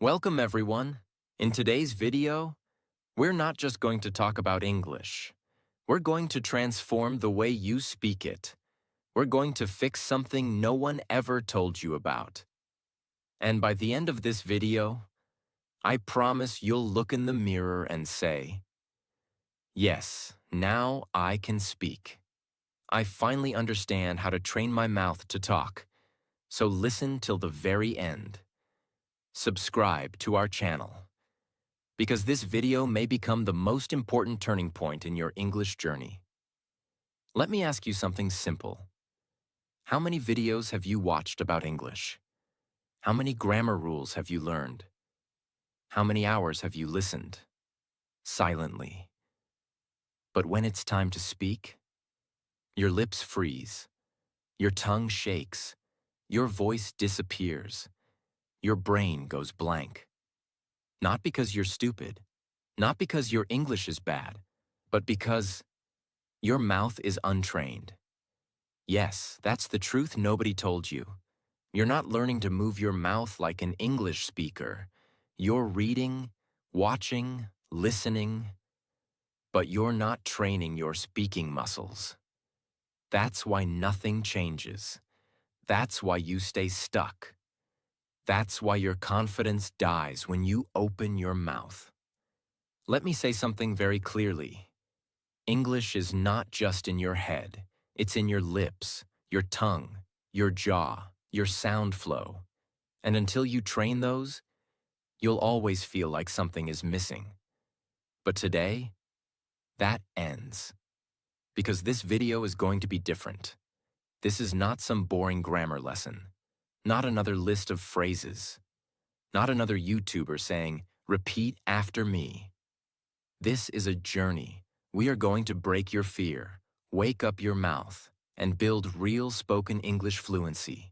Welcome everyone. In today's video, we're not just going to talk about English. We're going to transform the way you speak it. We're going to fix something no one ever told you about. And by the end of this video, I promise you'll look in the mirror and say, "Yes, now I can speak. I finally understand how to train my mouth to talk." So listen till the very end. Subscribe to our channel, because this video may become the most important turning point in your English journey. Let me ask you something simple. How many videos have you watched about English? How many grammar rules have you learned? How many hours have you listened? Silently. But when it's time to speak, your lips freeze, your tongue shakes, your voice disappears, your brain goes blank. Not because you're stupid, not because your English is bad, but because your mouth is untrained. Yes, that's the truth nobody told you. You're not learning to move your mouth like an English speaker. You're reading, watching, listening, but you're not training your speaking muscles. That's why nothing changes. That's why you stay stuck. That's why your confidence dies when you open your mouth. Let me say something very clearly. English is not just in your head. It's in your lips, your tongue, your jaw, your sound flow. And until you train those, you'll always feel like something is missing. But today, that ends. Because this video is going to be different. This is not some boring grammar lesson. Not another list of phrases. Not another YouTuber saying, "Repeat after me." This is a journey. We are going to break your fear, wake up your mouth, and build real spoken English fluency,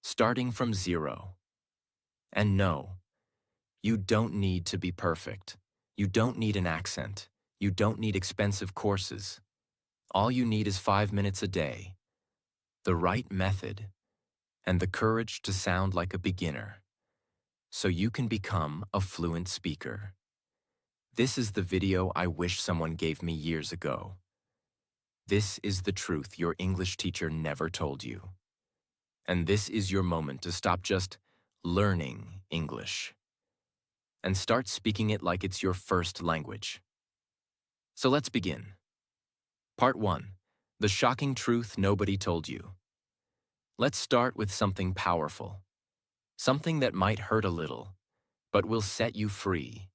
starting from zero. And no, you don't need to be perfect. You don't need an accent. You don't need expensive courses. All you need is 5 minutes a day, the right method, and the courage to sound like a beginner, so you can become a fluent speaker. This is the video I wish someone gave me years ago. This is the truth your English teacher never told you. And this is your moment to stop just learning English and start speaking it like it's your first language. So let's begin. Part 1. The shocking truth nobody told you. Let's start with something powerful. Something that might hurt a little, but will set you free.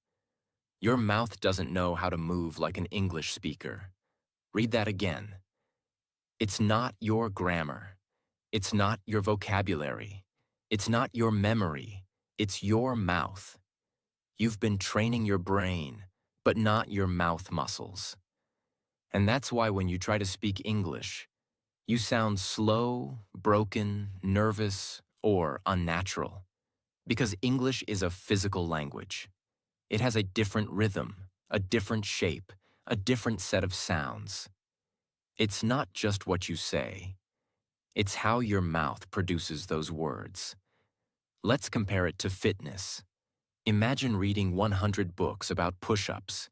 Your mouth doesn't know how to move like an English speaker. Read that again. It's not your grammar. It's not your vocabulary. It's not your memory. It's your mouth. You've been training your brain, but not your mouth muscles. And that's why when you try to speak English, you sound slow, broken, nervous, or unnatural. Because English is a physical language. It has a different rhythm, a different shape, a different set of sounds. It's not just what you say. It's how your mouth produces those words. Let's compare it to fitness. Imagine reading 100 books about push-ups.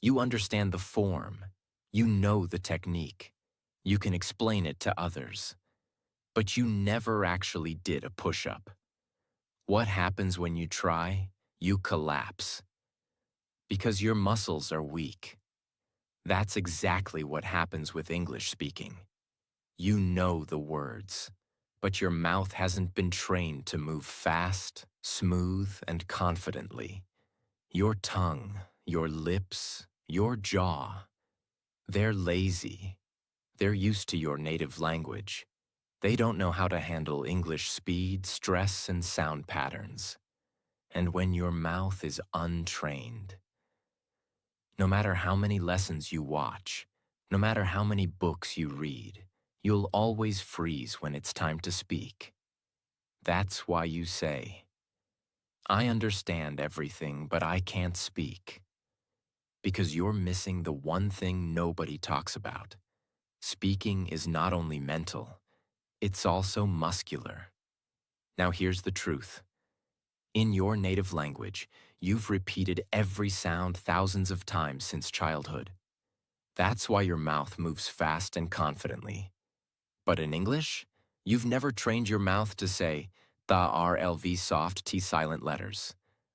You understand the form. You know the technique. You can explain it to others. But you never actually did a push-up. What happens when you try? You collapse. Because your muscles are weak. That's exactly what happens with English speaking. You know the words, but your mouth hasn't been trained to move fast, smooth, and confidently. Your tongue, your lips, your jaw, they're lazy. They're used to your native language. They don't know how to handle English speed, stress, and sound patterns. And when your mouth is untrained, no matter how many lessons you watch, no matter how many books you read, you'll always freeze when it's time to speak. That's why you say, "I understand everything, but I can't speak." Because you're missing the one thing nobody talks about. Speaking is not only mental, it's also muscular. Now here's the truth. In your native language, you've repeated every sound thousands of times since childhood. That's why your mouth moves fast and confidently. But in English, you've never trained your mouth to say the RLV soft T silent letters,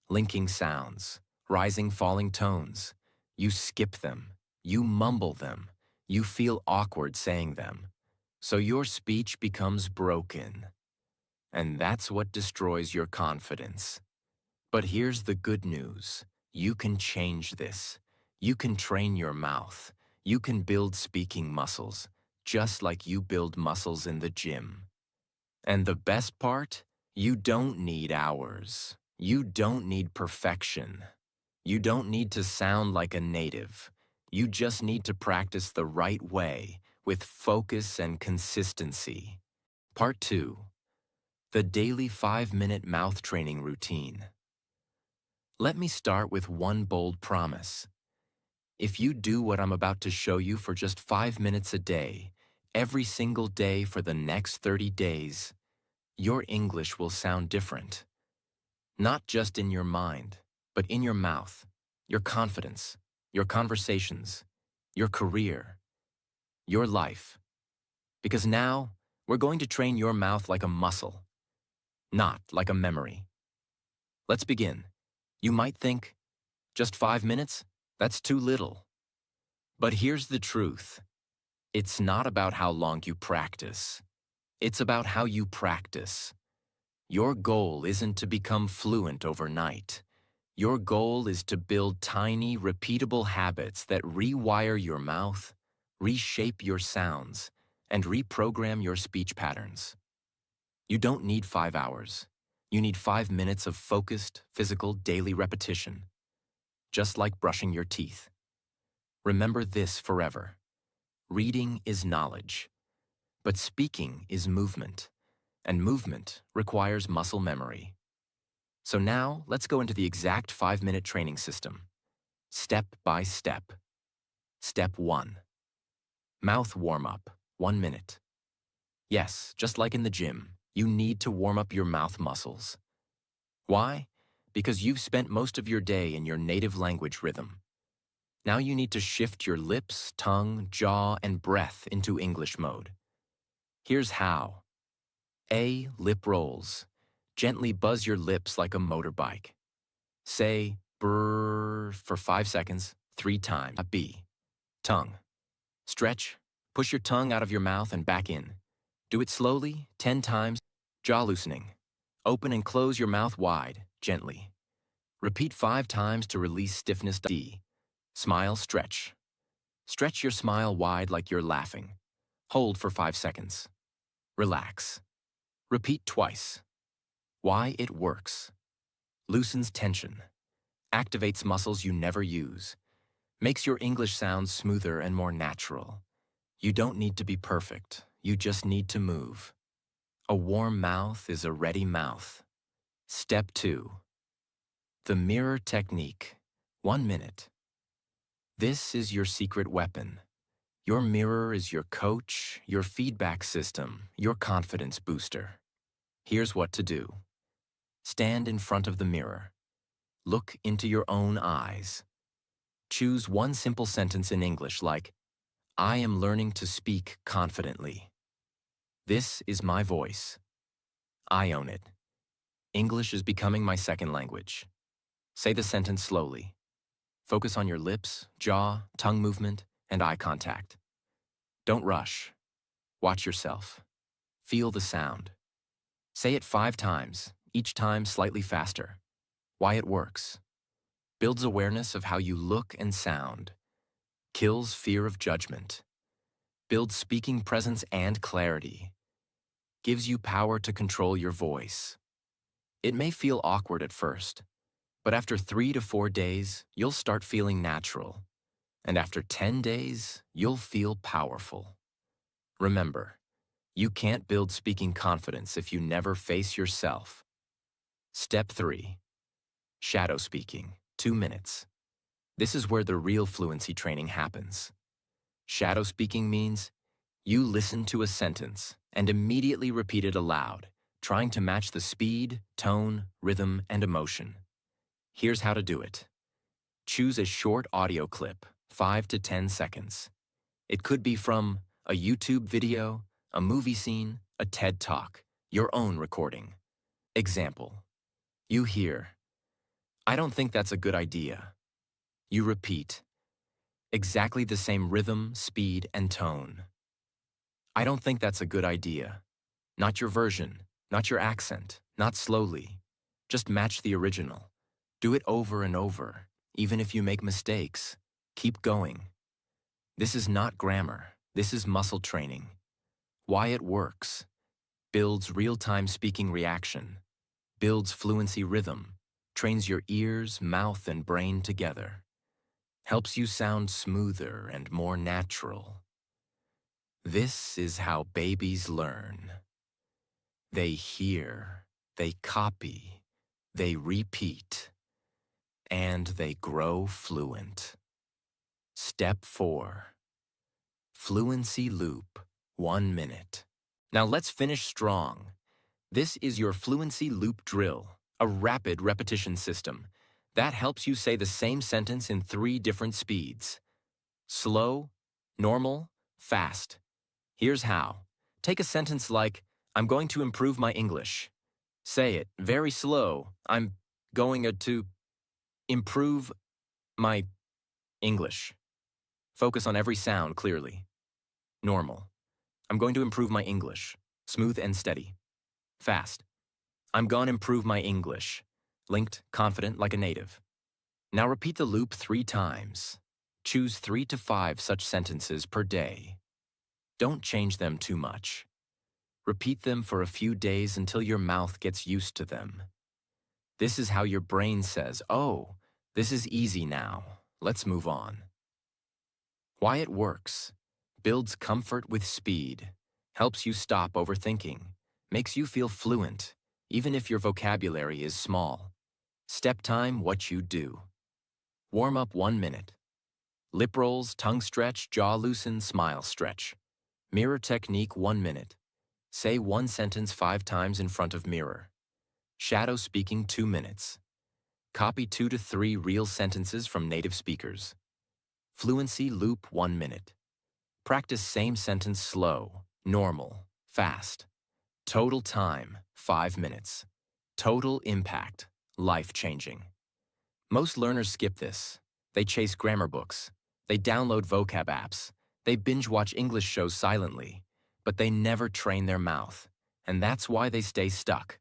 linking sounds, rising falling tones. You skip them, you mumble them, you feel awkward saying them. So your speech becomes broken. And that's what destroys your confidence. But here's the good news. You can change this. You can train your mouth. You can build speaking muscles, just like you build muscles in the gym. And the best part? You don't need hours. You don't need perfection. You don't need to sound like a native. You just need to practice the right way, with focus and consistency. Part 2. The daily 5-minute mouth training routine. Let me start with one bold promise. If you do what I'm about to show you for just 5 minutes a day, every single day for the next 30 days, your English will sound different. Not just in your mind, but in your mouth, your confidence, your conversations, your career, your life. Because now, we're going to train your mouth like a muscle, not like a memory. Let's begin. You might think, just 5 minutes? That's too little. But here's the truth. It's not about how long you practice. It's about how you practice. Your goal isn't to become fluent overnight. Your goal is to build tiny, repeatable habits that rewire your mouth, reshape your sounds, and reprogram your speech patterns. You don't need 5 hours. You need 5 minutes of focused, physical, daily repetition. Just like brushing your teeth. Remember this forever. Reading is knowledge, but speaking is movement, and movement requires muscle memory. So now, let's go into the exact 5-minute training system, step by step. Step 1. Mouth warm-up, 1 minute. Yes, just like in the gym, you need to warm up your mouth muscles. Why? Because you've spent most of your day in your native language rhythm. Now you need to shift your lips, tongue, jaw, and breath into English mode. Here's how. A. Lip rolls. Gently buzz your lips like a motorbike. Say brrr for 5 seconds, 3 times. B. Tongue. Stretch. Push your tongue out of your mouth and back in. Do it slowly, 10 times. Jaw loosening. Open and close your mouth wide, gently. Repeat 5 times to release stiffness. D. Smile, stretch. Stretch your smile wide like you're laughing. Hold for 5 seconds. Relax. Repeat twice. Why it works. Loosens tension. Activates muscles you never use. Makes your English sound smoother and more natural. You don't need to be perfect. You just need to move. A warm mouth is a ready mouth. Step 2. The mirror technique. 1 minute. This is your secret weapon. Your mirror is your coach, your feedback system, your confidence booster. Here's what to do. Stand in front of the mirror. Look into your own eyes. Choose one simple sentence in English like, I am learning to speak confidently. This is my voice. I own it. English is becoming my second language. Say the sentence slowly. Focus on your lips, jaw, tongue movement, and eye contact. Don't rush. Watch yourself. Feel the sound. Say it 5 times, each time slightly faster. Why it works. Builds awareness of how you look and sound. Kills fear of judgment. Builds speaking presence and clarity. Gives you power to control your voice. It may feel awkward at first, but after 3 to 4 days, you'll start feeling natural. And after 10 days, you'll feel powerful. Remember, you can't build speaking confidence if you never face yourself. Step 3. Shadow speaking, 2 minutes. This is where the real fluency training happens. Shadow speaking means you listen to a sentence and immediately repeat it aloud, trying to match the speed, tone, rhythm, and emotion. Here's how to do it. Choose a short audio clip, 5 to 10 seconds. It could be from a YouTube video, a movie scene, a TED Talk, your own recording. Example. You hear, "I don't think that's a good idea." You repeat, exactly the same rhythm, speed, and tone. "I don't think that's a good idea." Not your version, not your accent, not slowly. Just match the original. Do it over and over, even if you make mistakes. Keep going. This is not grammar. This is muscle training. Why it works. Builds real-time speaking reaction. Builds fluency rhythm. Trains your ears, mouth, and brain together. Helps you sound smoother and more natural. This is how babies learn. They hear, they copy, they repeat, and they grow fluent. Step 4. Fluency loop, 1 minute. Now let's finish strong. This is your fluency loop drill, a rapid repetition system that helps you say the same sentence in 3 different speeds. Slow, normal, fast. Here's how. Take a sentence like, "I'm going to improve my English." Say it very slow. "I'm going to improve my English." Focus on every sound clearly. Normal. "I'm going to improve my English." Smooth and steady. Fast. "I'm gonna improve my English." Linked, confident like a native. Now repeat the loop 3 times. Choose 3 to 5 such sentences per day. Don't change them too much. Repeat them for a few days until your mouth gets used to them. This is how your brain says, "Oh, this is easy now. Let's move on." Why it works. Builds comfort with speed. Helps you stop overthinking. Makes you feel fluent, even if your vocabulary is small. Step time, what you do. Warm up 1 minute. Lip rolls, tongue stretch, jaw loosen, smile stretch. Mirror technique 1 minute. Say 1 sentence 5 times in front of mirror. Shadow speaking 2 minutes. Copy 2 to 3 real sentences from native speakers. Fluency loop 1 minute. Practice same sentence slow, normal, fast. Total time 5 minutes. Total impact, life-changing. Most learners skip this. They chase grammar books. They download vocab apps. They binge-watch English shows silently. But they never train their mouth. And that's why they stay stuck.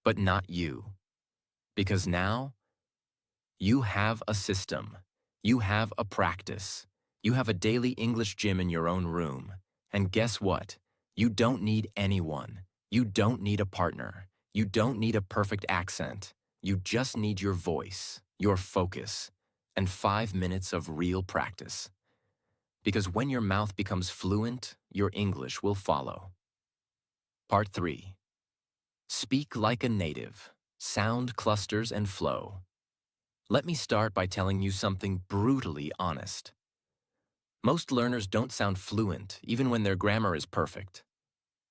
But not you. Because now, you have a system. You have a practice. You have a daily English gym in your own room. And guess what? You don't need anyone. You don't need a partner. You don't need a perfect accent. You just need your voice, your focus, and 5 minutes of real practice. Because when your mouth becomes fluent, your English will follow. Part 3. Speak like a native. Sound clusters and flow. Let me start by telling you something brutally honest. Most learners don't sound fluent even when their grammar is perfect.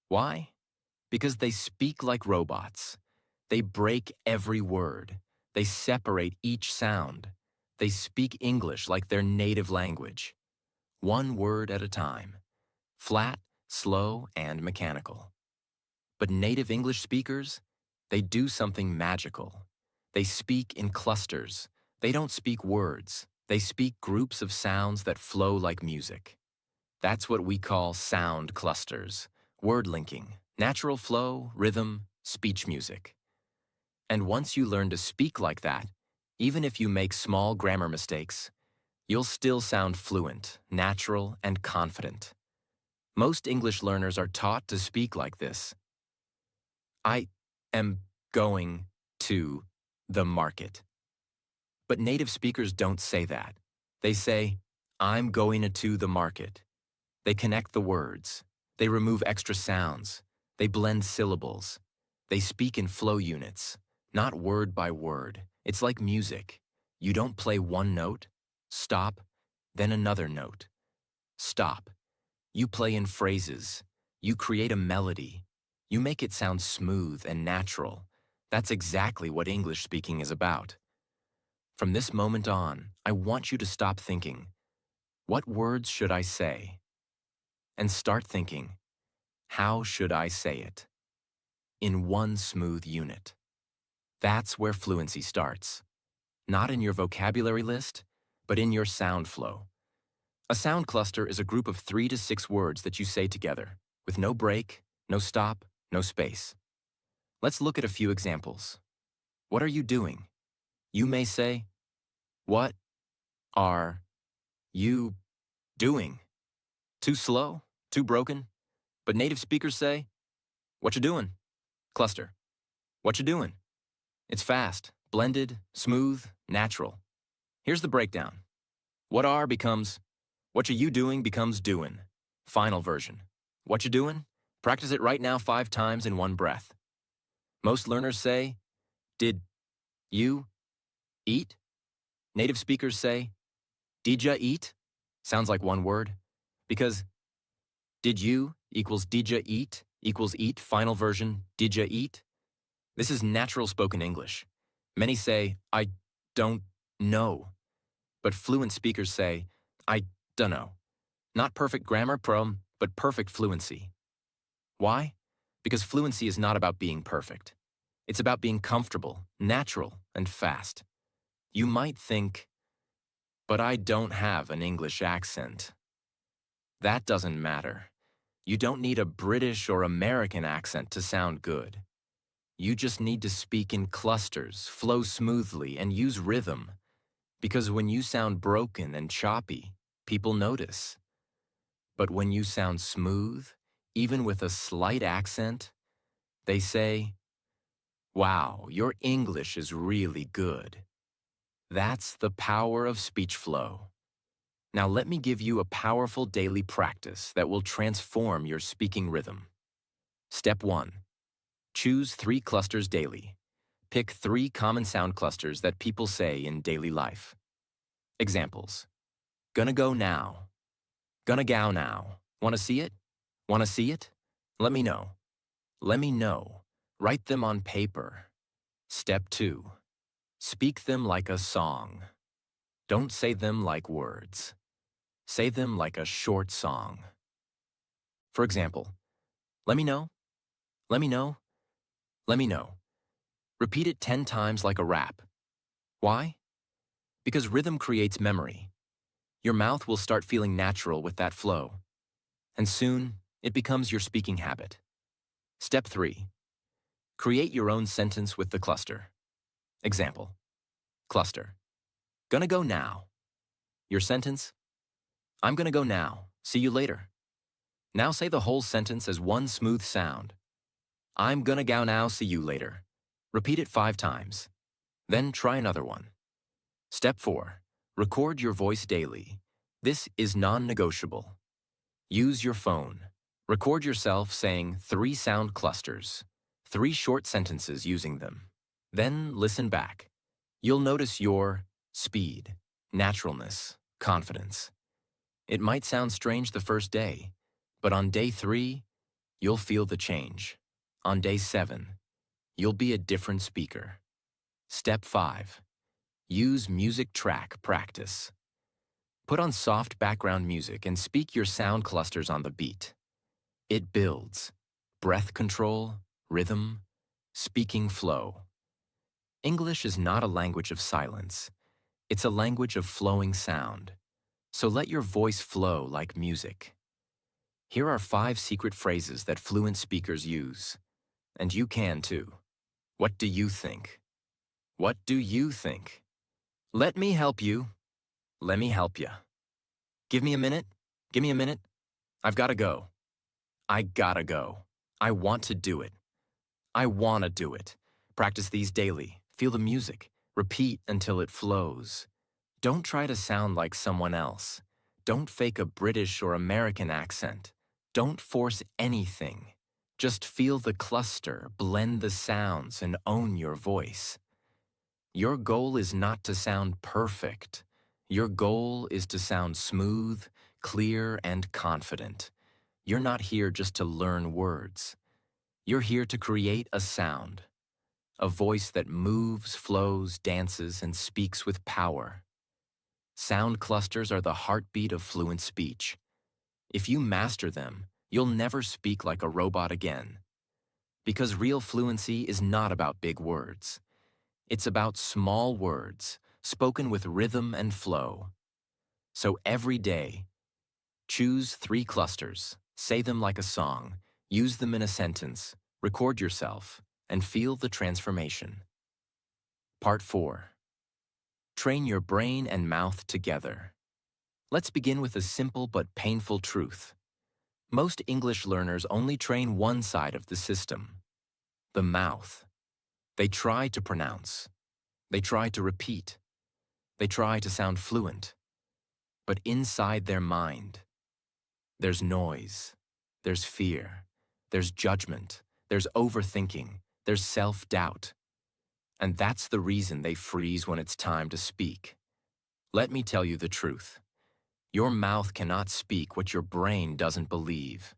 Why? Because they speak like robots. They break every word. They separate each sound. They speak English like their native language. 1 word at a time. Flat, slow, and mechanical. But native English speakers, they do something magical. They speak in clusters. They don't speak words. They speak groups of sounds that flow like music. That's what we call sound clusters, word linking, natural flow, rhythm, speech music. And once you learn to speak like that, even if you make small grammar mistakes, you'll still sound fluent, natural, and confident. Most English learners are taught to speak like this. "I am going to the market." But native speakers don't say that. They say, "I'm going to the market." They connect the words. They remove extra sounds. They blend syllables. They speak in flow units, not word by word. It's like music. You don't play 1 note, stop, then another note. Stop. You play in phrases. You create a melody. You make it sound smooth and natural. That's exactly what English speaking is about. From this moment on, I want you to stop thinking, what words should I say? And start thinking, how should I say it? In one smooth unit. That's where fluency starts. Not in your vocabulary list, but in your sound flow. A sound cluster is a group of 3 to 6 words that you say together, with no break, no stop, no space. Let's look at a few examples. What are you doing? You may say, what are you doing? Too slow? Too broken? But native speakers say, what you doing? Cluster. What you doing? It's fast, blended, smooth, natural. Here's the breakdown. What are becomes, what you doing becomes doing. Final version. What you doing? Practice it right now 5 times in one breath. Most learners say, did you eat? Native speakers say, did ya eat? Sounds like one word. Because did you equals did ya eat equals eat, final version, did ya eat? This is natural spoken English. Many say, I don't know. But fluent speakers say, I dunno. Not perfect grammar, but perfect fluency. Why? Because fluency is not about being perfect. It's about being comfortable, natural, and fast. You might think, but I don't have an English accent. That doesn't matter. You don't need a British or American accent to sound good. You just need to speak in clusters, flow smoothly, and use rhythm. Because when you sound broken and choppy, people notice. But when you sound smooth, even with a slight accent, they say, wow, your English is really good. That's the power of speech flow. Now let me give you a powerful daily practice that will transform your speaking rhythm. Step 1. Choose 3 clusters daily. Pick 3 common sound clusters that people say in daily life. Examples. Gonna go now. Gonna go now. Wanna see it? Wanna see it? Let me know. Let me know. Write them on paper. Step 2. Speak them like a song. Don't say them like words. Say them like a short song. For example, let me know. Let me know. Let me know. Repeat it 10 times like a rap. Why? Because rhythm creates memory. Your mouth will start feeling natural with that flow. And soon, it becomes your speaking habit. Step 3. Create your own sentence with the cluster. Example. Cluster. Gonna go now. Your sentence. I'm gonna go now. See you later. Now say the whole sentence as one smooth sound. I'm gonna go now. See you later. Repeat it 5 times. Then try another one. Step 4. Record your voice daily. This is non-negotiable. Use your phone. Record yourself saying 3 sound clusters, 3 short sentences using them. Then listen back. You'll notice your speed, naturalness, confidence. It might sound strange the first day, but on day 3, you'll feel the change. On day 7, you'll be a different speaker. Step 5. Use music track practice. Put on soft background music and speak your sound clusters on the beat. It builds breath control, rhythm, speaking flow. English is not a language of silence. It's a language of flowing sound. So let your voice flow like music. Here are 5 secret phrases that fluent speakers use. And you can too. What do you think? What do you think? Let me help you. Let me help you. Give me a minute. Give me a minute. I've got to go. I gotta go. I want to do it. I wanna do it. Practice these daily. Feel the music. Repeat until it flows. Don't try to sound like someone else. Don't fake a British or American accent. Don't force anything. Just feel the cluster, blend the sounds, and own your voice. Your goal is not to sound perfect. Your goal is to sound smooth, clear, and confident. You're not here just to learn words. You're here to create a sound, a voice that moves, flows, dances, and speaks with power. Sound clusters are the heartbeat of fluent speech. If you master them, you'll never speak like a robot again. Because real fluency is not about big words. It's about small words, spoken with rhythm and flow. So every day, choose 3 clusters, say them like a song, use them in a sentence, record yourself, and feel the transformation. Part 4. Train your brain and mouth together. Let's begin with a simple but painful truth. Most English learners only train one side of the system, the mouth. They try to pronounce. They try to repeat. They try to sound fluent. But inside their mind, there's noise, there's fear, there's judgment, there's overthinking, there's self-doubt. And that's the reason they freeze when it's time to speak. Let me tell you the truth. Your mouth cannot speak what your brain doesn't believe.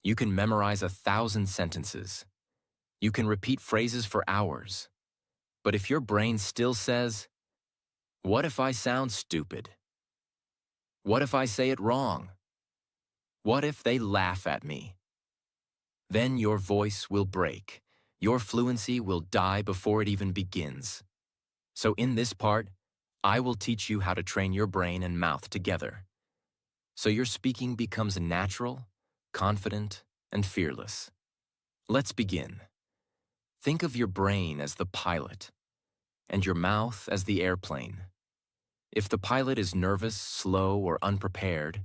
You can memorize 1,000 sentences. You can repeat phrases for hours. But if your brain still says, "What if I sound stupid? What if I say it wrong? What if they laugh at me?" Then your voice will break. Your fluency will die before it even begins. So in this part, I will teach you how to train your brain and mouth together, so your speaking becomes natural, confident, and fearless. Let's begin. Think of your brain as the pilot, and your mouth as the airplane. If the pilot is nervous, slow, or unprepared,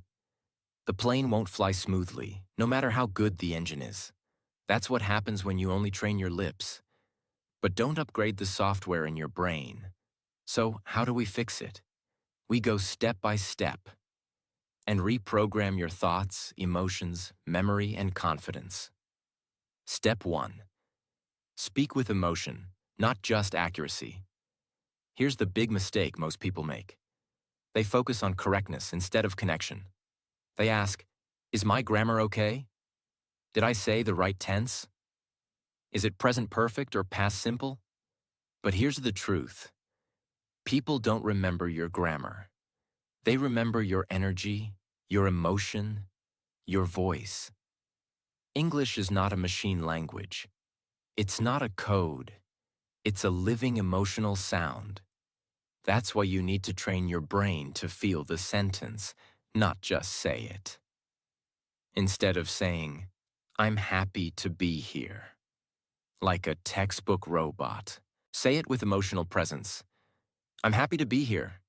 the plane won't fly smoothly, no matter how good the engine is. That's what happens when you only train your lips. But don't upgrade the software in your brain. So how do we fix it? We go step by step and reprogram your thoughts, emotions, memory, and confidence. Step 1. Speak with emotion, not just accuracy. Here's the big mistake most people make. They focus on correctness instead of connection. They ask, "Is my grammar okay? Did I say the right tense? Is it present perfect or past simple?" But here's the truth. People don't remember your grammar. They remember your energy, your emotion, your voice. English is not a machine language. It's not a code. It's a living emotional sound. That's why you need to train your brain to feel the sentence, not just say it. Instead of saying, "I'm happy to be here," like a textbook robot, say it with emotional presence. "I'm happy to be here."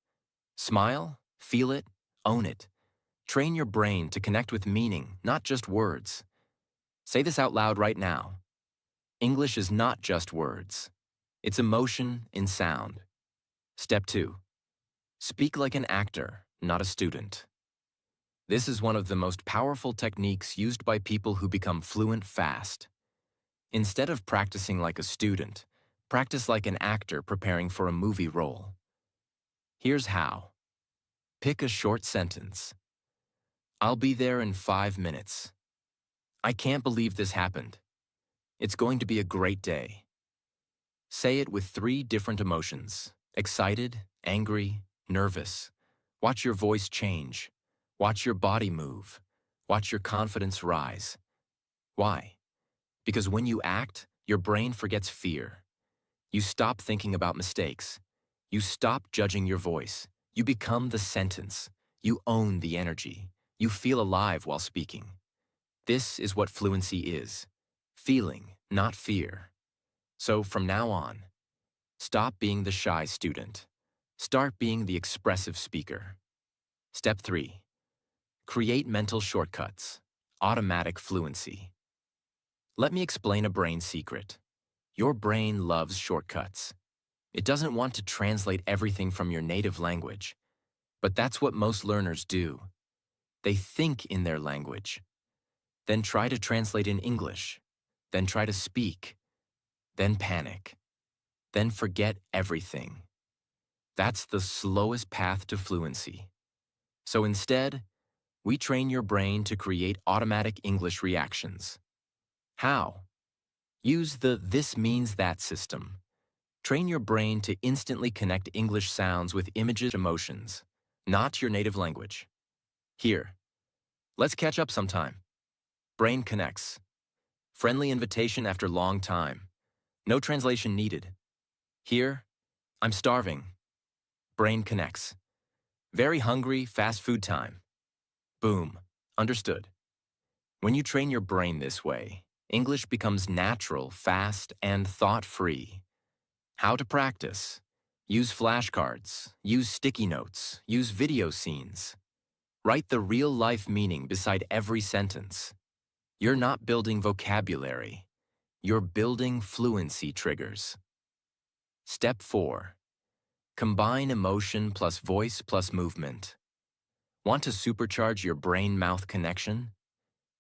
Smile, feel it, own it. Train your brain to connect with meaning, not just words. Say this out loud right now. English is not just words. It's emotion in sound. Step 2. Speak like an actor, not a student. This is one of the most powerful techniques used by people who become fluent fast. Instead of practicing like a student, practice like an actor preparing for a movie role. Here's how. Pick a short sentence. "I'll be there in 5 minutes. I can't believe this happened. It's going to be a great day." Say it with 3 different emotions: excited, angry, nervous. Watch your voice change. Watch your body move. Watch your confidence rise. Why? Because when you act, your brain forgets fear. You stop thinking about mistakes. You stop judging your voice. You become the sentence. You own the energy. You feel alive while speaking. This is what fluency is. Feeling, not fear. So from now on, stop being the shy student. Start being the expressive speaker. Step 3. Create mental shortcuts. Automatic fluency. Let me explain a brain secret. Your brain loves shortcuts. It doesn't want to translate everything from your native language. But that's what most learners do. They think in their language, then try to translate in English, then try to speak, then panic, then forget everything. That's the slowest path to fluency. So instead, we train your brain to create automatic English reactions. How? Use the "this means that" system. Train your brain to instantly connect English sounds with images, emotions, not your native language. Here, let's catch up sometime. Brain connects. Friendly invitation after long time. No translation needed. Here, I'm starving. Brain connects. Very hungry, fast food time. Boom. Understood. When you train your brain this way, English becomes natural, fast, and thought-free. How to practice. Use flashcards. Use sticky notes. Use video scenes. Write the real-life meaning beside every sentence. You're not building vocabulary. You're building fluency triggers. Step 4. Combine emotion plus voice plus movement. Want to supercharge your brain-mouth connection?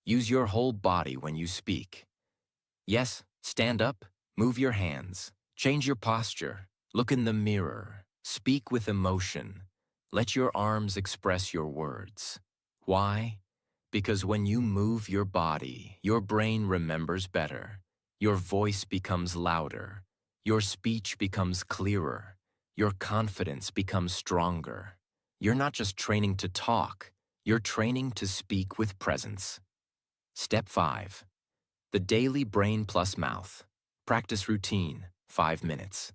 Use your whole body when you speak. Yes, stand up, move your hands, change your posture, look in the mirror, speak with emotion. Let your arms express your words. Why? Because when you move your body, your brain remembers better. Your voice becomes louder. Your speech becomes clearer. Your confidence becomes stronger. You're not just training to talk, you're training to speak with presence. Step 5. The daily brain plus mouth. Practice routine, 5 minutes.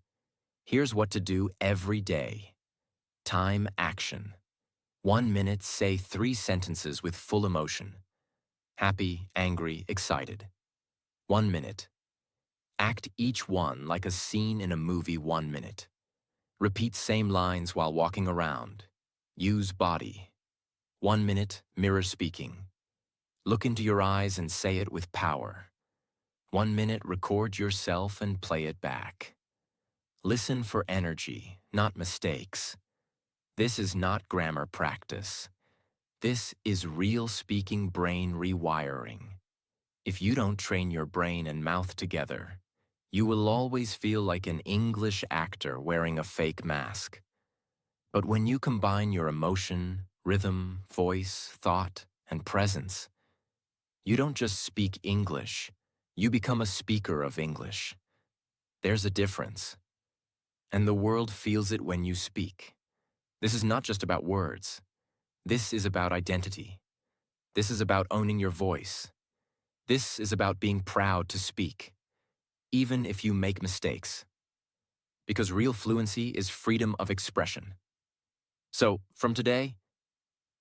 Here's what to do every day. Time action. 1 minute, say 3 sentences with full emotion. Happy, angry, excited. 1 minute. Act each one like a scene in a movie. 1 minute. Repeat same lines while walking around. Use body. 1 minute, mirror speaking. Look into your eyes and say it with power. 1 minute, record yourself and play it back. Listen for energy, not mistakes. This is not grammar practice. This is real speaking brain rewiring. If you don't train your brain and mouth together, you will always feel like an English actor wearing a fake mask. But when you combine your emotion, rhythm, voice, thought, and presence, you don't just speak English, you become a speaker of English. There's a difference. And the world feels it when you speak. This is not just about words. This is about identity. This is about owning your voice. This is about being proud to speak, even if you make mistakes. Because real fluency is freedom of expression. So, from today,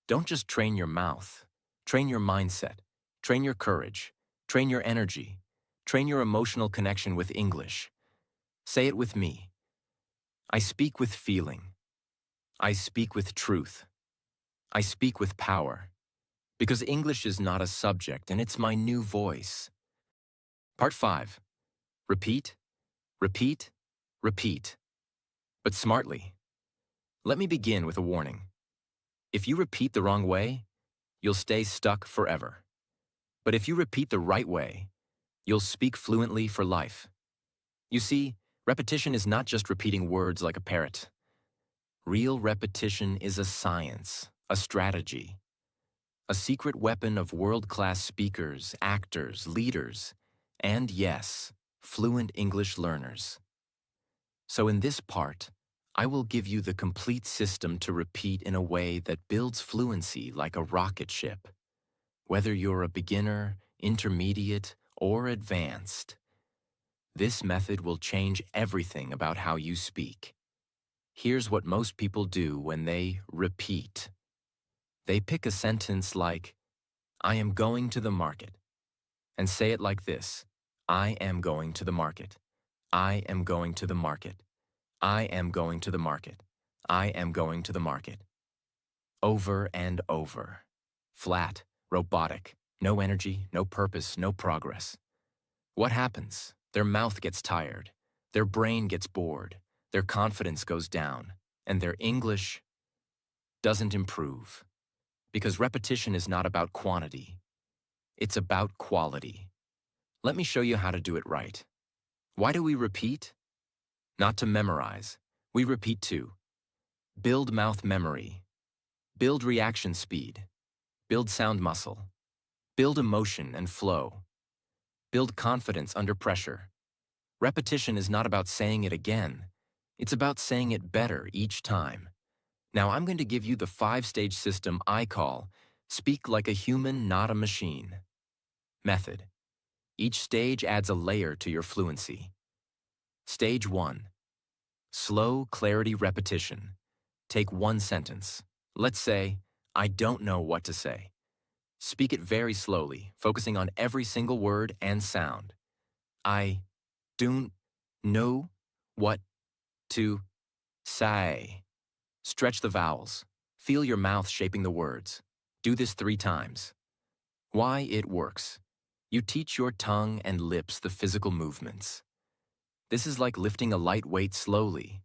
don't just train your mouth. Train your mindset. Train your courage. Train your energy. Train your emotional connection with English. Say it with me. I speak with feeling. I speak with truth. I speak with power. Because English is not a subject and it's my new voice. Part 5. Repeat, repeat, repeat. But smartly. Let me begin with a warning. If you repeat the wrong way, you'll stay stuck forever. But if you repeat the right way, you'll speak fluently for life. You see, repetition is not just repeating words like a parrot. Real repetition is a science, a strategy, a secret weapon of world-class speakers, actors, leaders, and yes, fluent English learners. So in this part, I will give you the complete system to repeat in a way that builds fluency like a rocket ship. Whether you're a beginner, intermediate, or advanced, this method will change everything about how you speak. Here's what most people do when they repeat. They pick a sentence like, I am going to the market, and say it like this. I am going to the market. I am going to the market. I am going to the market. I am going to the market. Over and over. Flat, robotic, no energy, no purpose, no progress. What happens? Their mouth gets tired. Their brain gets bored. Their confidence goes down. And their English doesn't improve. Because repetition is not about quantity. It's about quality. Let me show you how to do it right. Why do we repeat? Not to memorize. We repeat to build mouth memory, build reaction speed, build sound muscle, build emotion and flow. Build confidence under pressure. Repetition is not about saying it again. It's about saying it better each time. Now I'm going to give you the 5-stage system I call Speak Like a Human, Not a Machine. Method. Each stage adds a layer to your fluency. Stage 1. Slow clarity repetition. Take one sentence. Let's say, I don't know what to say. Speak it very slowly, focusing on every single word and sound. I don't know what to say. Stretch the vowels. Feel your mouth shaping the words. Do this 3 times. Why it works. You teach your tongue and lips the physical movements. This is like lifting a light weight slowly.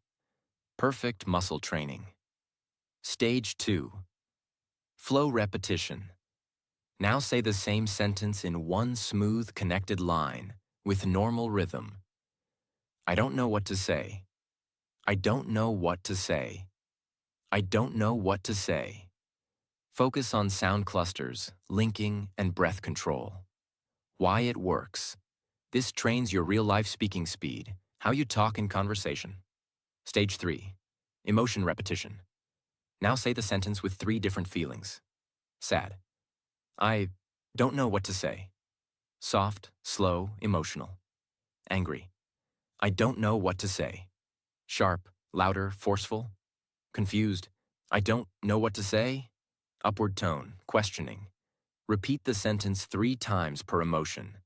Perfect muscle training. Stage 2. Flow repetition. Now say the same sentence in one smooth, connected line with normal rhythm. I don't know what to say. I don't know what to say. I don't know what to say. Focus on sound clusters, linking, and breath control. Why it works. This trains your real-life speaking speed, how you talk in conversation. Stage 3. Emotion repetition. Now say the sentence with 3 different feelings. Sad. I don't know what to say. Soft, slow, emotional. Angry. I don't know what to say. Sharp, louder, forceful. Confused. I don't know what to say. Upward tone, questioning. Repeat the sentence 3 times per emotion.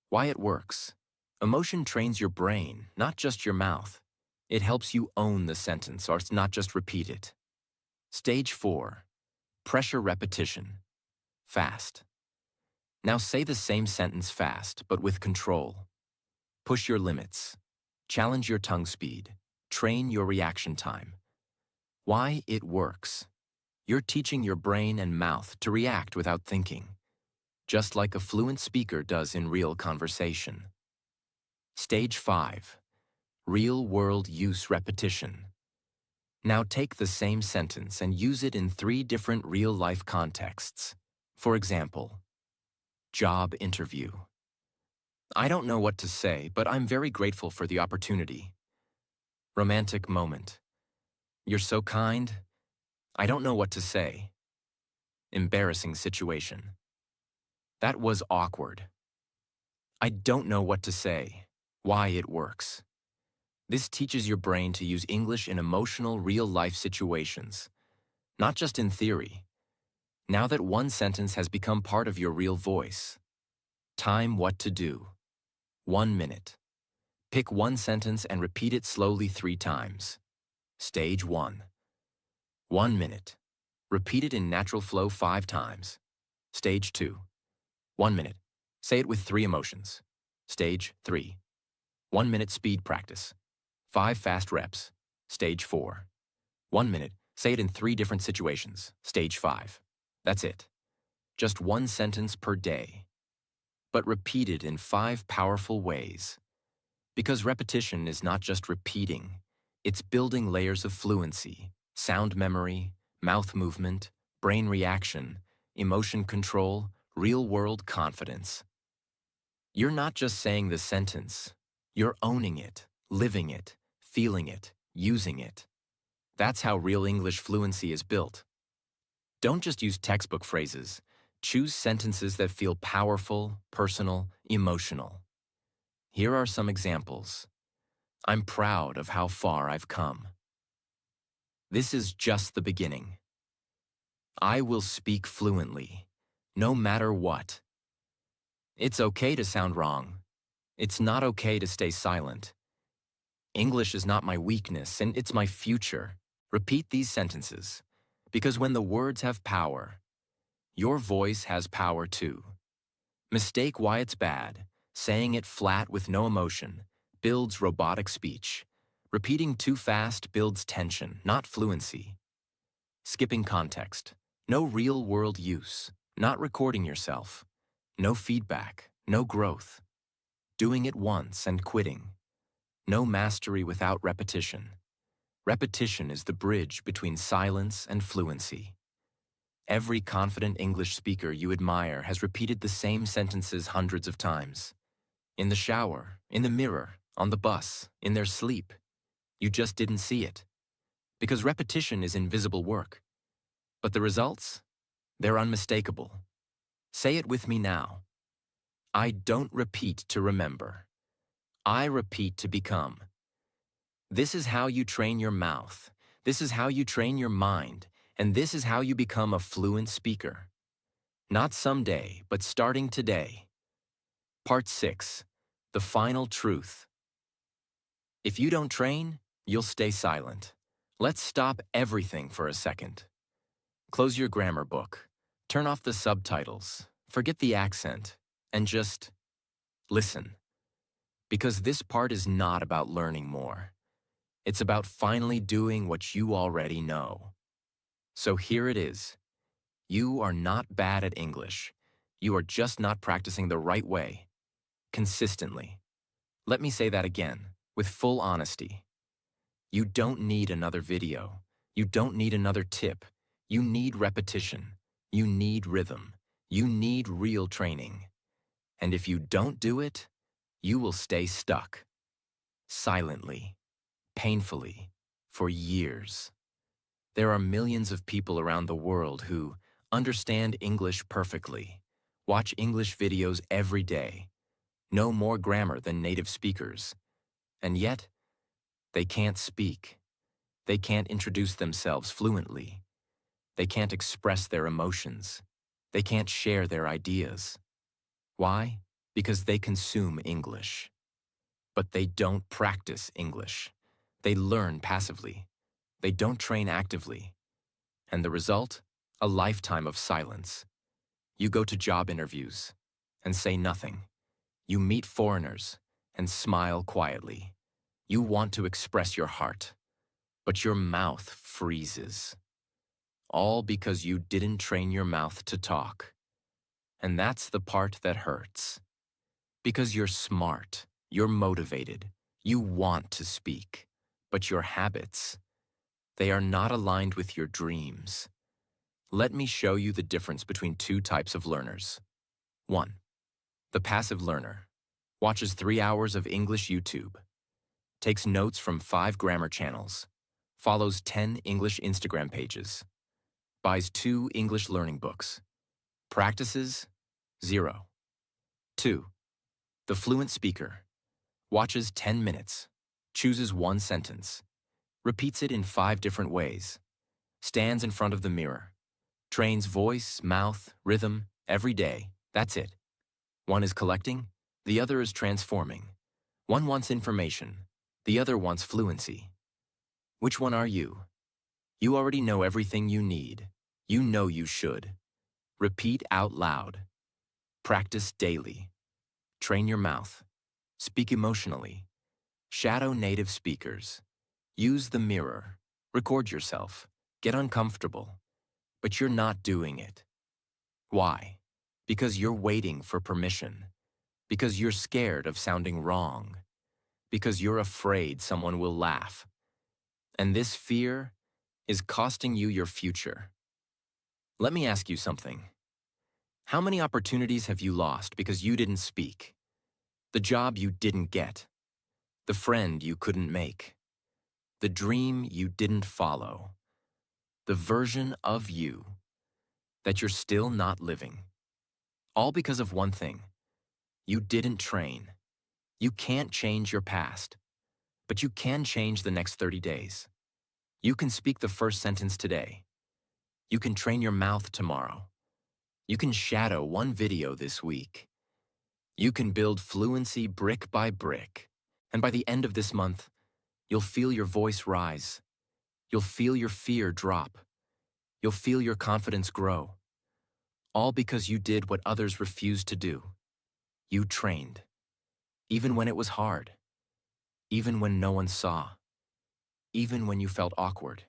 Why it works. Emotion trains your brain, not just your mouth. It helps you own the sentence or not just repeat it. Stage 4. Pressure repetition. Fast. Now say the same sentence fast, but with control. Push your limits. Challenge your tongue speed. Train your reaction time. Why it works. You're teaching your brain and mouth to react without thinking, just like a fluent speaker does in real conversation. Stage 5. Real-world use repetition. Now take the same sentence and use it in 3 different real-life contexts. For example, job interview. I don't know what to say, but I'm very grateful for the opportunity. Romantic moment. You're so kind. I don't know what to say. Embarrassing situation. That was awkward. I don't know what to say. Why it works. This teaches your brain to use English in emotional, real-life situations, not just in theory. Now that one sentence has become part of your real voice. Time what to do. 1 minute. Pick one sentence and repeat it slowly 3 times. Stage 1. 1 minute. Repeat it in natural flow 5 times. Stage 2. 1 minute. Say it with 3 emotions. Stage 3. 1 minute speed practice. 5 fast reps. Stage 4. 1 minute. Say it in 3 different situations. Stage 5. That's it. Just 1 sentence per day. But repeat it in 5 powerful ways. Because repetition is not just repeating. It's building layers of fluency, sound memory, mouth movement, brain reaction, emotion control, real-world confidence. You're not just saying the sentence. You're owning it, living it, feeling it, using it. That's how real English fluency is built. Don't just use textbook phrases. Choose sentences that feel powerful, personal, emotional. Here are some examples. I'm proud of how far I've come. This is just the beginning. I will speak fluently, no matter what. It's okay to sound wrong. It's not okay to stay silent. English is not my weakness, and it's my future. Repeat these sentences, because when the words have power, your voice has power too. Mistake why it's bad. Saying it flat with no emotion builds robotic speech. Repeating too fast builds tension, not fluency. Skipping context. No real-world use. Not recording yourself. No feedback. No growth. Doing it once and quitting. No mastery without repetition. Repetition is the bridge between silence and fluency. Every confident English speaker you admire has repeated the same sentences hundreds of times. In the shower, in the mirror, on the bus, in their sleep. You just didn't see it. Because repetition is invisible work. But the results? They're unmistakable. Say it with me now. I don't repeat to remember. I repeat to become. This is how you train your mouth. This is how you train your mind. And this is how you become a fluent speaker. Not someday, but starting today. Part 6. The final truth. If you don't train, you'll stay silent. Let's stop everything for a second. Close your grammar book. Turn off the subtitles. Forget the accent. And just listen. Because this part is not about learning more. It's about finally doing what you already know. So here it is. You are not bad at English. You are just not practicing the right way, consistently. Let me say that again, with full honesty. You don't need another video. You don't need another tip. You need repetition. You need rhythm. You need real training. And if you don't do it, you will stay stuck. Silently. Painfully, for years. There are millions of people around the world who understand English perfectly, watch English videos every day, know more grammar than native speakers, and yet, they can't speak. They can't introduce themselves fluently. They can't express their emotions. They can't share their ideas. Why? Because they consume English. But they don't practice English. They learn passively. They don't train actively. And the result? A lifetime of silence. You go to job interviews and say nothing. You meet foreigners and smile quietly. You want to express your heart, but your mouth freezes. All because you didn't train your mouth to talk. And that's the part that hurts. Because you're smart, you're motivated, you want to speak. But your habits, they are not aligned with your dreams. Let me show you the difference between two types of learners. 1. The passive learner watches 3 hours of English YouTube, takes notes from 5 grammar channels, follows 10 English Instagram pages, buys 2 English learning books, practices 0. 2. The fluent speaker watches 10 minutes, chooses 1 sentence, repeats it in 5 different ways, stands in front of the mirror, trains voice, mouth, rhythm every day. That's it. One is collecting, the other is transforming. One wants information, the other wants fluency. Which one are you? You already know everything you need. You know you should. Repeat out loud. Practice daily. Train your mouth. Speak emotionally. Shadow native speakers. Use the mirror. Record yourself. Get uncomfortable. But you're not doing it. Why? Because you're waiting for permission. Because you're scared of sounding wrong. Because you're afraid someone will laugh. And this fear is costing you your future. Let me ask you something. How many opportunities have you lost because you didn't speak? The job you didn't get. The friend you couldn't make. The dream you didn't follow. The version of you that you're still not living. All because of one thing. You didn't train. You can't change your past, but you can change the next 30 days. You can speak the first sentence today. You can train your mouth tomorrow. You can shadow 1 video this week. You can build fluency brick by brick. And by the end of this month, you'll feel your voice rise. You'll feel your fear drop. You'll feel your confidence grow. All because you did what others refused to do. You trained. Even when it was hard. Even when no one saw. Even when you felt awkward.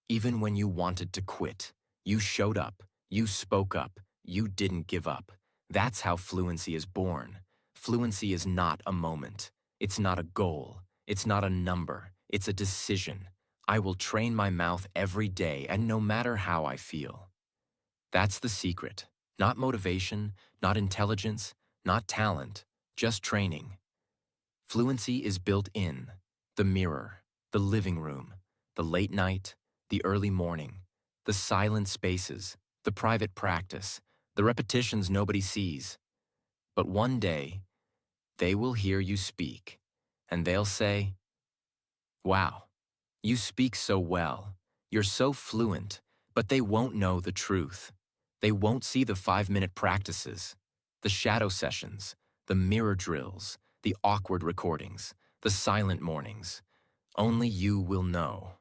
Even when you wanted to quit. You showed up. You spoke up. You didn't give up. That's how fluency is born. Fluency is not a moment. It's not a goal. It's not a number. It's a decision. I will train my mouth every day and no matter how I feel. That's the secret. Not motivation, not intelligence, not talent, just training. Fluency is built in the mirror, the living room, the late night, the early morning, the silent spaces, the private practice, the repetitions nobody sees. But one day, they will hear you speak, and they'll say, "Wow, you speak so well. You're so fluent," but they won't know the truth. They won't see the 5-minute practices, the shadow sessions, the mirror drills, the awkward recordings, the silent mornings. Only you will know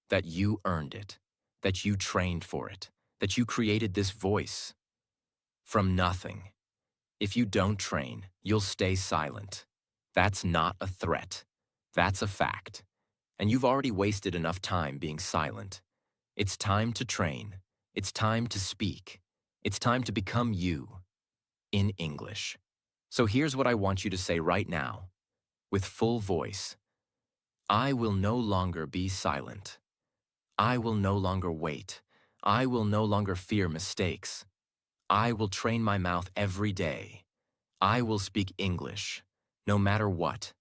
that you earned it, that you trained for it, that you created this voice from nothing. If you don't train, you'll stay silent. That's not a threat. That's a fact. And you've already wasted enough time being silent. It's time to train. It's time to speak. It's time to become you in English. So here's what I want you to say right now, with full voice. I will no longer be silent. I will no longer wait. I will no longer fear mistakes. I will train my mouth every day. I will speak English, no matter what.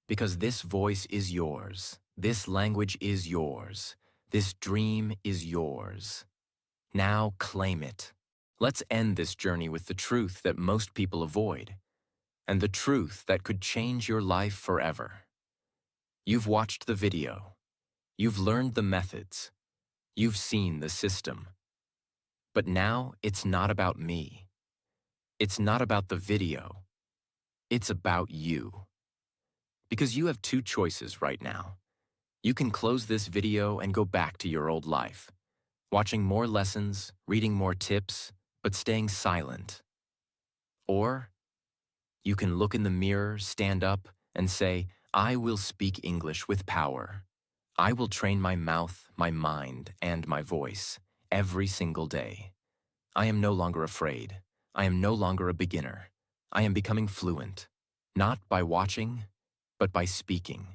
Because this voice is yours. This language is yours. This dream is yours. Now claim it. Let's end this journey with the truth that most people avoid, and the truth that could change your life forever. You've watched the video. You've learned the methods. You've seen the system. But now it's not about me. It's not about the video. It's about you. Because you have two choices right now. You can close this video and go back to your old life, watching more lessons, reading more tips, but staying silent. Or you can look in the mirror, stand up, and say, I will speak English with power. I will train my mouth, my mind, and my voice every single day. I am no longer afraid. I am no longer a beginner. I am becoming fluent, not by watching, but by speaking.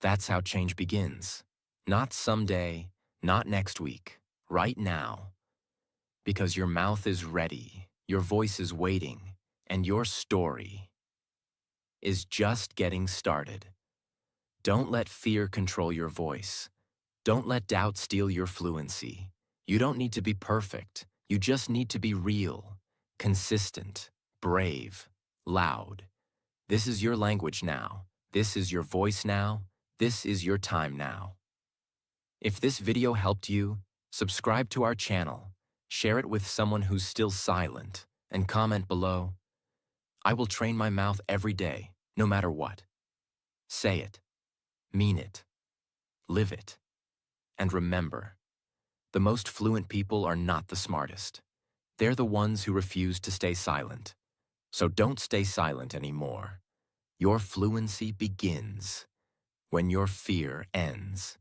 That's how change begins. Not someday, not next week, right now. Because your mouth is ready, your voice is waiting, and your story is just getting started. Don't let fear control your voice. Don't let doubt steal your fluency. You don't need to be perfect. You just need to be real, consistent, brave, loud. This is your language now. This is your voice now. This is your time now. If this video helped you, subscribe to our channel, share it with someone who's still silent, and comment below. I will train my mouth every day, no matter what. Say it, mean it, live it. And remember, the most fluent people are not the smartest. They're the ones who refuse to stay silent. So don't stay silent anymore. Your fluency begins when your fear ends.